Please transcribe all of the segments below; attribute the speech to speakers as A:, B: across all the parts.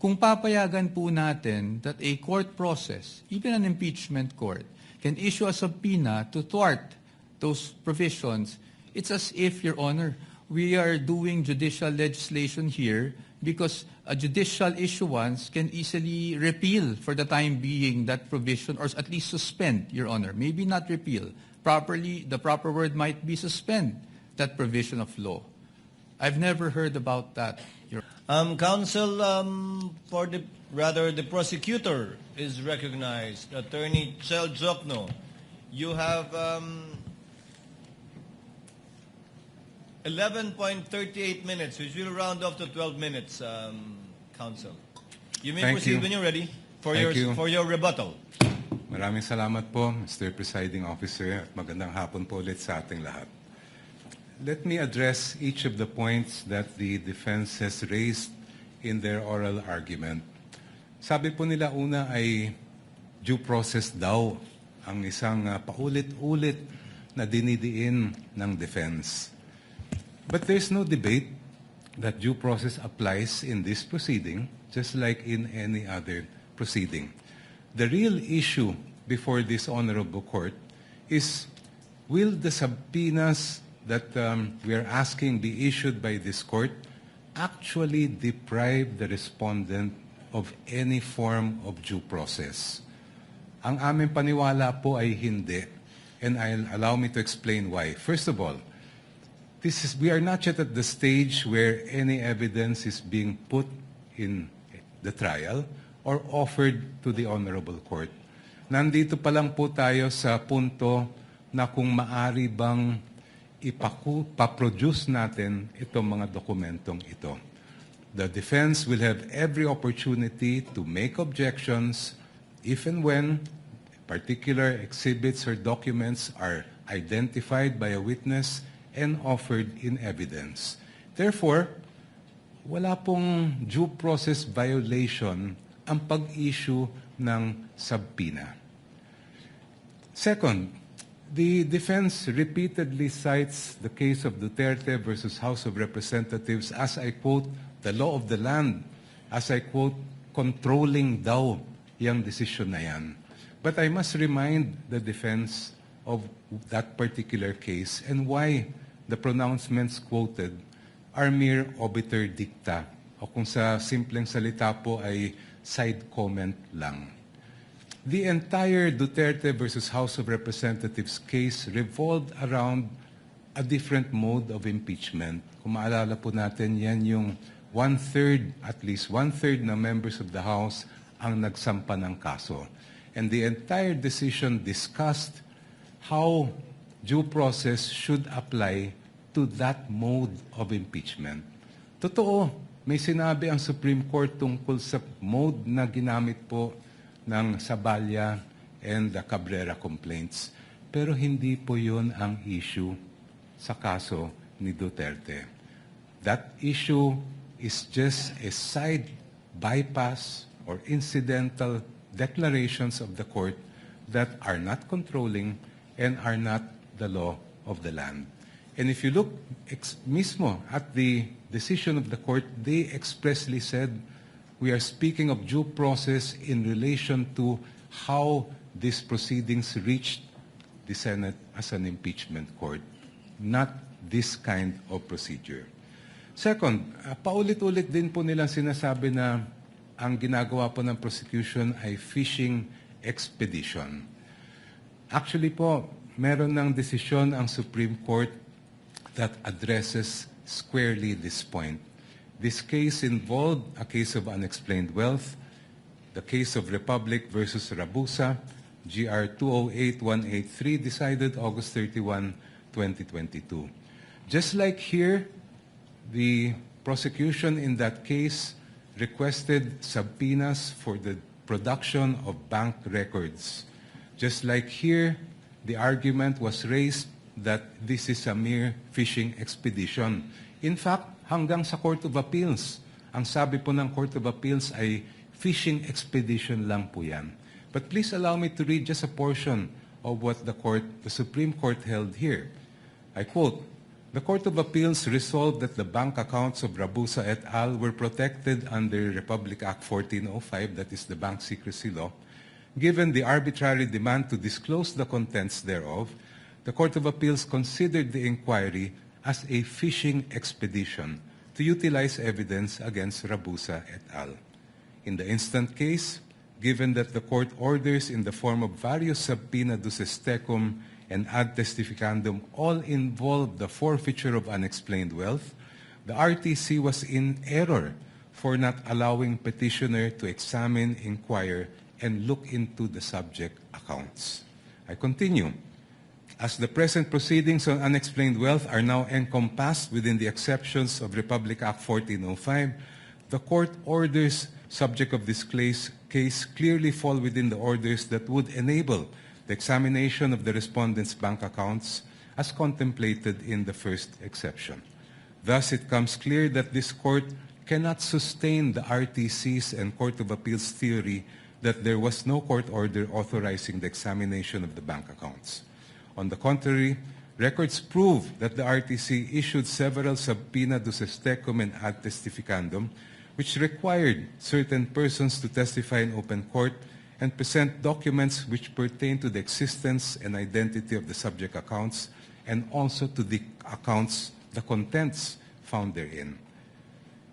A: kung papayagan po natin that a court process, even an impeachment court, can issue a subpoena to thwart those provisions, it's as if, Your Honor, we are doing judicial legislation here because a judicial issuance can easily repeal for the time being that provision, or at least suspend, Your Honor. Maybe not repeal. Properly, the proper word might be suspend that provision of law. I've never heard about that, Your Honor.
B: Counsel, the prosecutor is recognized. Attorney Chel Jokno, you have 11.38 minutes, which will round off to 12 minutes, Counsel. You may proceed when you're ready for your rebuttal.
C: Maraming salamat po, Mr. Presiding Officer, at magandang hapon po ulit sa ating lahat. Let me address each of the points that the defense has raised in their oral argument. Sabi po nila una ay due process daw ang isang paulit-ulit na dinidiin ng defense. But there's no debate that due process applies in this proceeding, just like in any other proceeding. The real issue before this honorable court is, will the subpoenas that we are asking be issued by this court actually deprive the respondent of any form of due process? Ang aming paniwala po ay hindi, and allow me to explain why. First of all, we are not yet at the stage where any evidence is being put in the trial or offered to the honorable court. Nandito pa lang po tayo sa punto na kung maari bang ipaproduce natin itong mga dokumentong ito. The defense will have every opportunity to make objections if and when particular exhibits or documents are identified by a witness and offered in evidence. Therefore, wala pong due process violation ang pag-issue ng subpoena. Second, the defense repeatedly cites the case of Duterte versus House of Representatives as, I quote, the law of the land, as I quote, controlling daw yung decision na yan. But I must remind the defense of that particular case and why the pronouncements quoted are mere obiter dicta, o kung sa simpleng salita po ay side comment lang. The entire Duterte versus House of Representatives case revolved around a different mode of impeachment. Kung maalala po natin, yan yung at least one-third na members of the House ang nagsampa ng kaso. And the entire decision discussed how due process should apply to that mode of impeachment. Totoo, may sinabi ang Supreme Court tungkol sa mode na ginamit po ng Saballa and the Cabrera complaints. Pero hindi po yun ang issue sa kaso ni Duterte. That issue is just a side bypass or incidental declarations of the court that are not controlling and are not the law of the land. And if you look mismo at the decision of the court, they expressly said, we are speaking of due process in relation to how these proceedings reached the Senate as an impeachment court, not this kind of procedure. Second, paulit-ulit din po nilang sinasabi na ang ginagawa po ng prosecution ay fishing expedition. Actually po, meron ng desisyon ang Supreme Court that addresses squarely this point. This case involved a case of unexplained wealth, the case of Republic versus Rabusa, GR 208183, decided August 31, 2022. Just like here, the prosecution in that case requested subpoenas for the production of bank records. Just like here, the argument was raised that this is a mere fishing expedition. In fact, hanggang sa Court of Appeals, ang sabi po ng Court of Appeals ay fishing expedition lang po yan. But please allow me to read just a portion of what the Supreme Court held here. I quote, The Court of Appeals resolved that the bank accounts of Rabusa et al. Were protected under Republic Act 1405, that is the Bank Secrecy Law. Given the arbitrary demand to disclose the contents thereof, the Court of Appeals considered the inquiry as a fishing expedition to utilize evidence against Rabusa et al. In the instant case, given that the court orders in the form of various subpoena duces tecum and ad testificandum all involved the forfeiture of unexplained wealth, the RTC was in error for not allowing petitioner to examine, inquire, and look into the subject accounts. I continue. As the present proceedings on unexplained wealth are now encompassed within the exceptions of Republic Act 1405, the court orders subject of this case clearly fall within the orders that would enable the examination of the respondent's bank accounts as contemplated in the first exception. Thus, it comes clear that this court cannot sustain the RTC's and Court of Appeals theory that there was no court order authorizing the examination of the bank accounts. On the contrary, records prove that the RTC issued several subpoena duces tecum and ad testificandum, which required certain persons to testify in open court and present documents which pertain to the existence and identity of the subject accounts and also to the accounts, the contents found therein.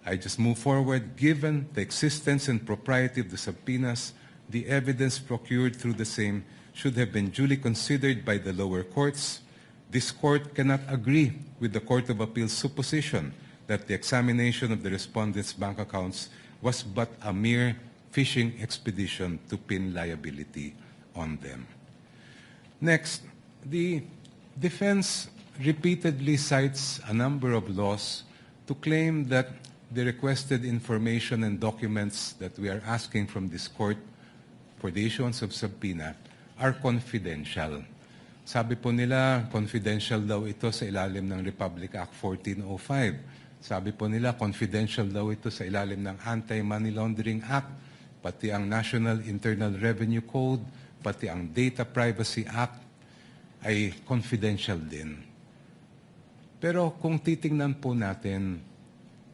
C: I just move forward. Given the existence and propriety of the subpoenas, the evidence procured through the same should have been duly considered by the lower courts. This court cannot agree with the Court of Appeals' supposition that the examination of the respondents' bank accounts was but a mere fishing expedition to pin liability on them. Next, the defense repeatedly cites a number of laws to claim that the requested information and documents that we are asking from this court for the issuance of subpoena are confidential. Sabi po nila, confidential daw ito sa ilalim ng Republic Act 1405. Sabi po nila, confidential daw ito sa ilalim ng Anti-Money Laundering Act, pati ang National Internal Revenue Code, pati ang Data Privacy Act ay confidential din. Pero kung titingnan po natin,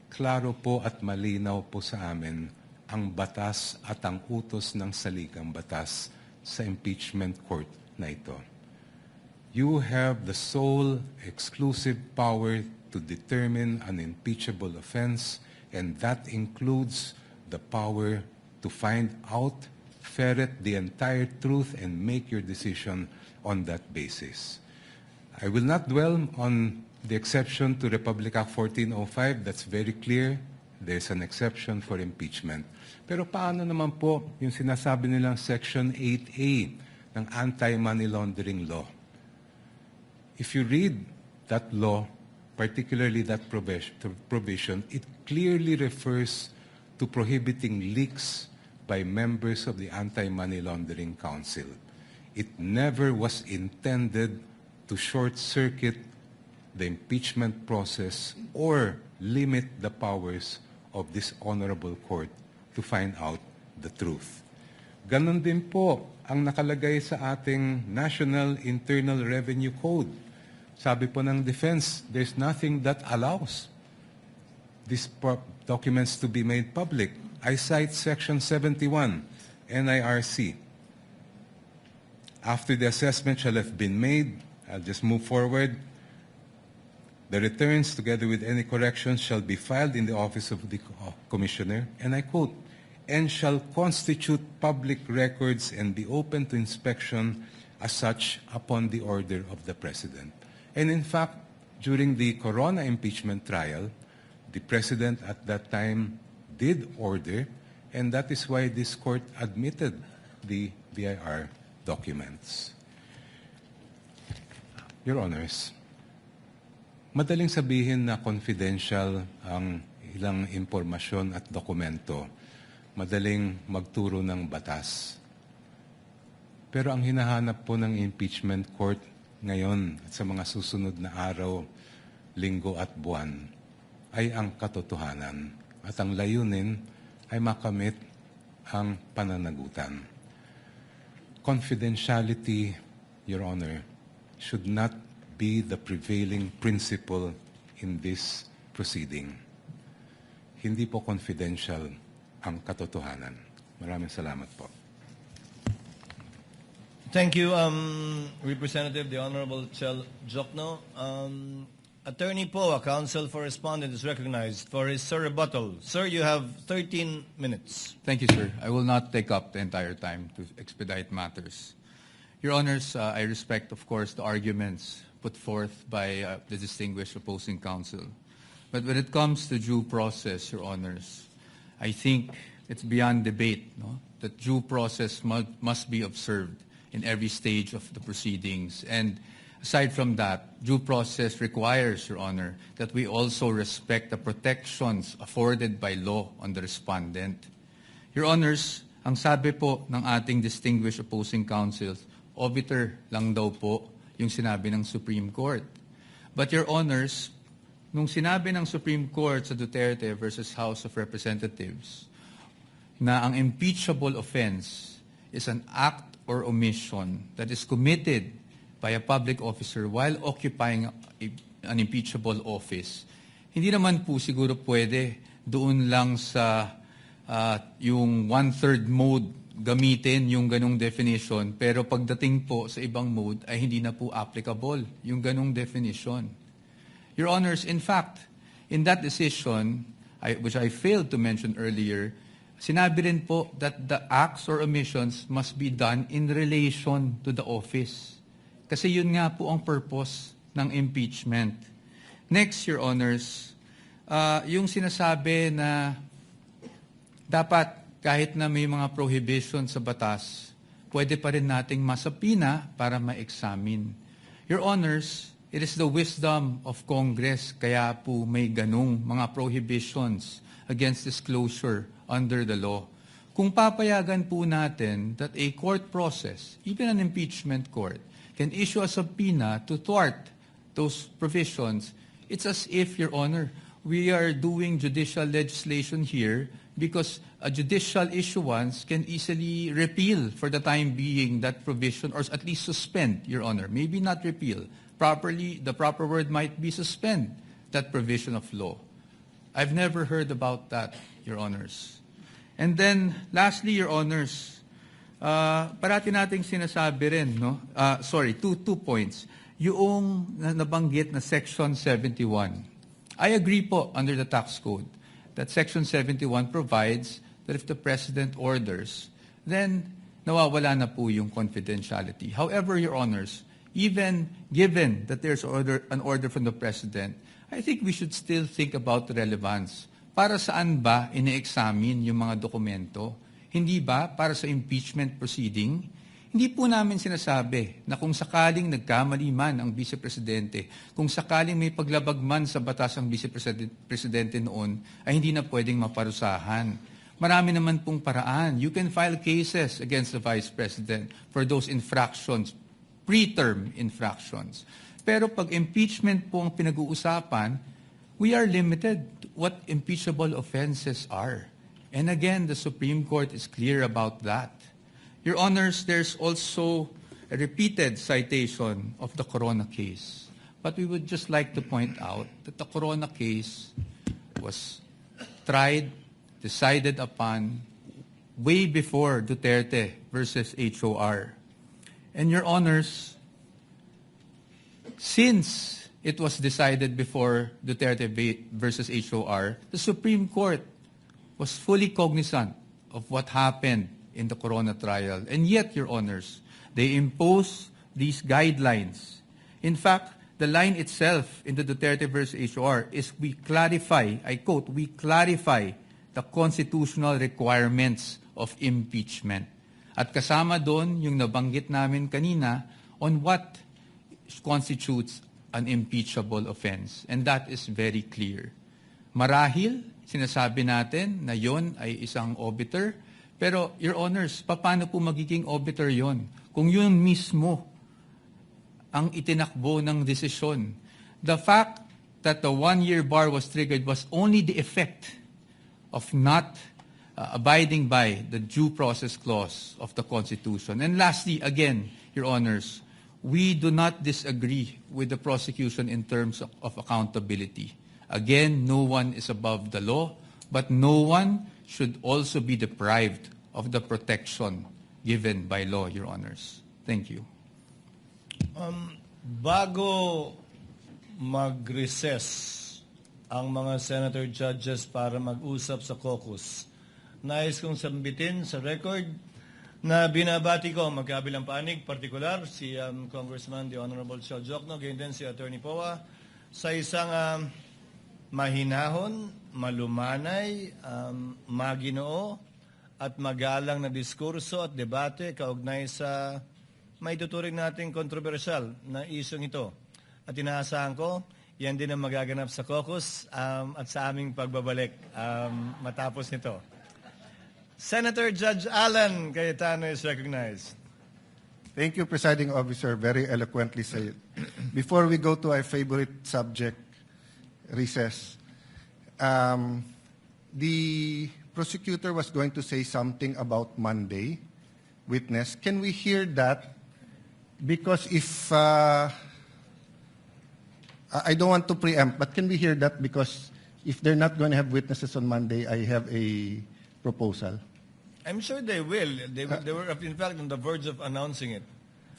C: klaro po at malinaw po sa amin ang batas at ang utos ng saligang batas sa impeachment court na ito. You have the sole exclusive power to determine an impeachable offense, and that includes the power to find out, ferret the entire truth, and make your decision on that basis. I will not dwell on the exception to Republic Act 1405. That's very clear. There's an exception for impeachment. Pero paano naman po yung sinasabi nilang Section 8A ng Anti-Money Laundering Law? If you read that law, particularly that provision, it clearly refers to prohibiting leaks by members of the Anti-Money Laundering Council. It never was intended to short-circuit the impeachment process or limit the powers of this honorable court to find out the truth. Ganon din po ang nakalagay sa ating National Internal Revenue Code. Sabi po ng defense, there's nothing that allows these documents to be made public. I cite Section 71, NIRC. After the assessment shall have been made, I'll just move forward. The returns, together with any corrections, shall be filed in the office of the commissioner, and I quote, and shall constitute public records and be open to inspection as such upon the order of the President. And in fact, during the Corona impeachment trial, the President at that time did order, and that is why this court admitted the BIR documents. Your Honors, madaling sabihin na confidential ang ilang impormasyon at dokumento. Madaling magturo ng batas. Pero ang hinahanap po ng impeachment court ngayon at sa mga susunod na araw, linggo at buwan ay ang katotohanan. At ang layunin ay makamit ang pananagutan. Confidentiality, Your Honor, should not be the prevailing principle in this proceeding. Hindi po confidential ang katotohanan. Maraming salamat po.
B: Thank you, Representative, the Honorable Chel Jokno. Attorney Poa, counsel for respondent, is recognized for his rebuttal. Sir, you have 13 minutes.
A: Thank you, sir. I will not take up the entire time to expedite matters. Your Honors, I respect, of course, the arguments put forth by the distinguished opposing counsel. But when it comes to due process, Your Honors, I think it's beyond debate, no, that due process must be observed in every stage of the proceedings. And aside from that, due process requires, Your Honor, that we also respect the protections afforded by law on the respondent. Your Honors, ang sabi po ng ating distinguished opposing counsels, obiter lang daw po yung sinabi ng Supreme Court. But Your Honors, nung sinabi ng Supreme Court sa Duterte versus House of Representatives na ang impeachable offense is an act or omission that is committed by a public officer while occupying an impeachable office, hindi naman po siguro pwede doon lang sa yung one-third mode gamitin yung ganong definition, pero pagdating po sa ibang mode ay hindi na po applicable yung ganong definition. Your Honors, in fact, in that decision, which I failed to mention earlier, sinabi rin po that the acts or omissions must be done in relation to the office. Kasi yun nga po ang purpose ng impeachment. Next, Your Honors, yung sinasabi na dapat kahit na may mga prohibition sa batas, pwede pa rin nating masapina para ma-examine. Your Honors, it is the wisdom of Congress kaya po may ganung mga prohibitions against disclosure under the law. Kung papayagan po natin that a court process, even an impeachment court, can issue a subpoena to thwart those provisions, it's as if, Your Honor, we are doing judicial legislation here because a judicial issuance can easily repeal for the time being that provision, or at least suspend, Your Honor. Maybe not repeal. Properly, the proper word might be suspend that provision of law. I've never heard about that, Your Honors. And then, lastly, Your Honors, parati nating sinasabi rin, no? Two points. Yung nabanggit na Section 71. I agree po under the tax code that Section 71 provides that if the President orders, then nawawala na po yung confidentiality. However, Your Honors, even given that there's an order from the President, I think we should still think about the relevance. Para saan ba ine-examine yung mga dokumento? Hindi ba para sa impeachment proceeding? Hindi po namin sinasabi na kung sakaling nagkamali man ang Vice Presidente, kung sakaling may paglabag man sa batas ang Vice Presidente noon, ay hindi na pwedeng maparusahan. Marami naman pong paraan. You can file cases against the Vice President for those infractions, preterm infractions. Pero pag impeachment po ang pinag-uusapan, we are limited to what impeachable offenses are. And again, the Supreme Court is clear about that. Your Honors, there's also a repeated citation of the Corona case. But we would just like to point out that the Corona case was tried, decided upon way before Duterte versus HOR. And Your Honors, since it was decided before Duterte versus HOR, the Supreme Court was fully cognizant of what happened in the Corona trial. And yet, Your Honors, they impose these guidelines. In fact, the line itself in the Duterte versus HOR is we clarify, I quote, we clarify the constitutional requirements of impeachment. At kasama doon yung nabanggit namin kanina on what constitutes an impeachable offense. And that is very clear. Marahil, sinasabi natin na yon ay isang obiter. Pero, Your Honors, paano po magiging obiter yon? Kung yun mismo ang itinakbo ng desisyon. The fact that the one-year bar was triggered was only the effect of not abiding by the due process clause of the Constitution. And lastly, again, Your Honors, we do not disagree with the prosecution in terms of accountability. Again, no one is above the law, but no one should also be deprived of the protection given by law, Your Honors. Thank you.
B: Bago mag-recess ang mga senator judges para mag-usap sa caucus, nais kong sambitin sa record na binabati ko ang magkabilang panig, partikular si Congressman the Honorable Shel Jokno, gayon din si Attorney Poa, sa isang mahinahon, malumanay, maginoo at magalang na diskurso at debate kaugnay sa may tuturing nating kontrobersyal na isyong ito. At inaasahan ko, yan din ang magaganap sa caucus at sa aming pagbabalik matapos nito. Senator Judge Alan Cayetano is recognized.
D: Thank you, Presiding Officer. Very eloquently said. Before we go to our favorite subject, recess, the prosecutor was going to say something about Monday witness. Can we hear that? Because if I don't want to preempt, but can we hear that? Because if they're not going to have witnesses on Monday, I have a proposal.
B: I'm sure they will. They were, in fact, on the verge of announcing it.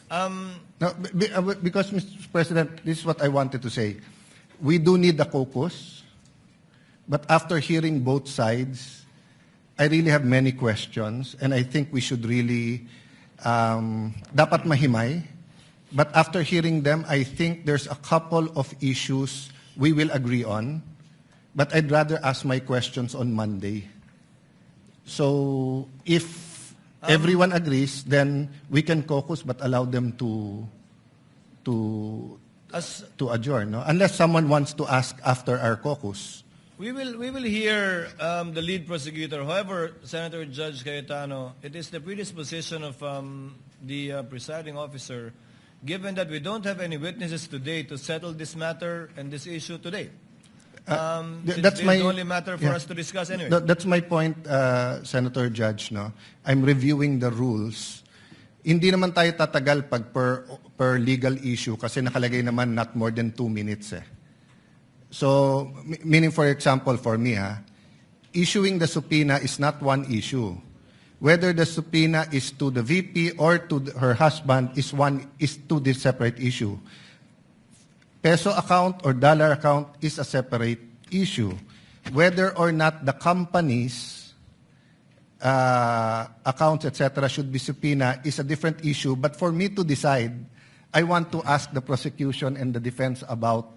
D: No, because, Mr. President, this is what I wanted to say. We do need a caucus, but after hearing both sides, I really have many questions, and I think we should really dapat mahimay. But after hearing them, I think there's a couple of issues we will agree on, but I'd rather ask my questions on Monday. So if everyone agrees, then we can caucus, but allow them to adjourn, no? Unless someone wants to ask after our caucus.
B: We will hear the lead prosecutor. However, Senator Judge Cayetano, it is the predisposition of the presiding officer, given that we don't have any witnesses today, to settle this matter and this issue today.
D: That's
B: the only matter for us to discuss anyway.
D: That's my point, Senator Judge. No, I'm reviewing the rules. Hindi naman tayo tatagal pag per legal issue kasi nakalagay naman not more than 2 minutes. So, meaning, for example, for me, issuing the subpoena is not one issue. Whether the subpoena is to the VP or to her husband is two separate issue. Peso account or dollar account is a separate issue. Whether or not the company's accounts, etc., should be subpoena is a different issue. But for me to decide, I want to ask the prosecution and the defense about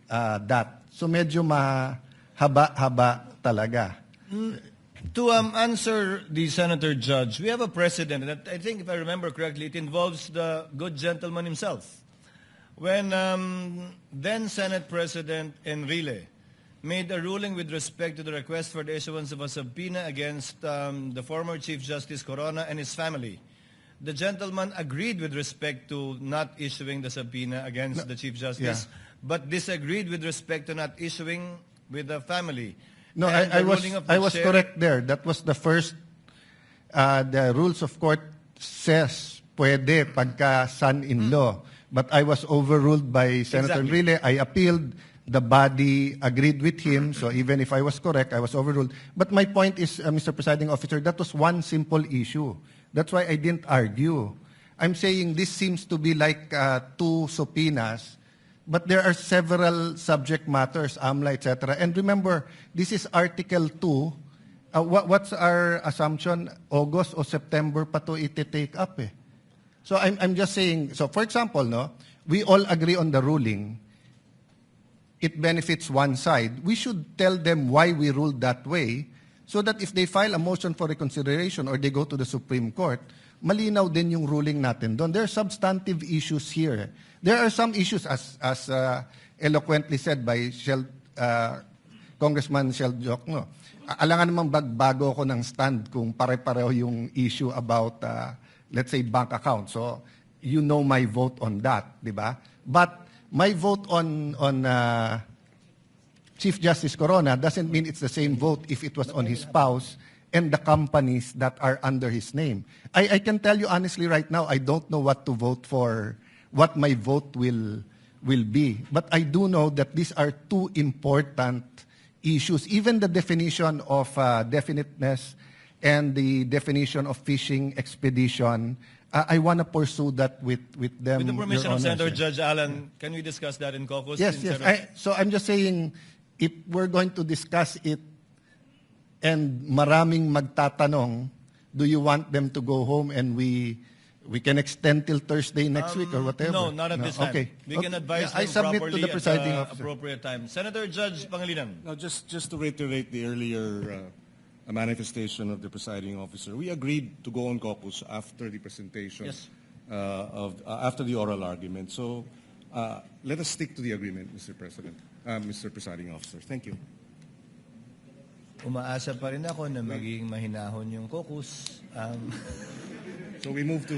D: that. So medyo mahaba-haba talaga.
B: To answer the Senator Judge, we have a precedent that I think, if I remember correctly, it involves the good gentleman himself. When then Senate President Enrile made a ruling with respect to the request for the issuance of a subpoena against the former Chief Justice Corona and his family, the gentleman agreed with respect to not issuing the subpoena against the Chief Justice, but disagreed with respect to not issuing with the family.
D: No, I was correct there. That was the first, the rules of court says pwede pagka son-in-law. But I was overruled by Senator Enrile. I appealed. The body agreed with him. So even if I was correct, I was overruled. But my point is, Mr. Presiding Officer, that was one simple issue. That's why I didn't argue. I'm saying this seems to be like 2 subpoenas. But there are several subject matters, AMLA, etc. And remember, this is Article 2. What's our assumption? August or September pa to iti-take up eh. So I'm just saying, so for example, no, we all agree on the ruling. It benefits one side. We should tell them why we ruled that way so that if they file a motion for reconsideration or they go to the Supreme Court, malinaw din yung ruling natin doon. There are substantive issues here. There are some issues, as eloquently said by Congressman Shel Jokno. Alangan namang bago ako ng stand kung pare-pareho yung issue about, let's say, bank account. So, you know my vote on that, di ba? But my vote on Chief Justice Corona doesn't mean it's the same vote if it was on his spouse and the companies that are under his name. I can tell you honestly right now, I don't know what to vote for what my vote will be. But I do know that these are two important issues. Even the definition of definiteness and the definition of fishing expedition, I want to pursue that with them.
B: With the permission
D: Your
B: of
D: Honor,
B: Senator
D: sir.
B: Judge Allen, can we discuss that in caucus?
D: Yes,
B: instead
D: yes.
B: of-
D: So I'm just saying, if we're going to discuss it and maraming magtatanong, do you want them to go home and we can extend till Thursday next week or whatever?
B: No, not at this time.
D: Okay.
B: We can advise
D: Yeah, I
B: them
D: submit
B: properly
D: to the presiding
B: at the
D: officer.
B: appropriate time. Senator Judge Pangilinan.
E: Now, just to reiterate the earlier manifestation of the presiding officer, we agreed to go on caucus after the presentation,
B: Yes.
E: after the oral argument. So let us stick to the agreement, Mr. President, Mr. Presiding Officer. Thank you.
B: Umaasa pa rin ako na magiging mahinahon yung caucus.
E: So we move to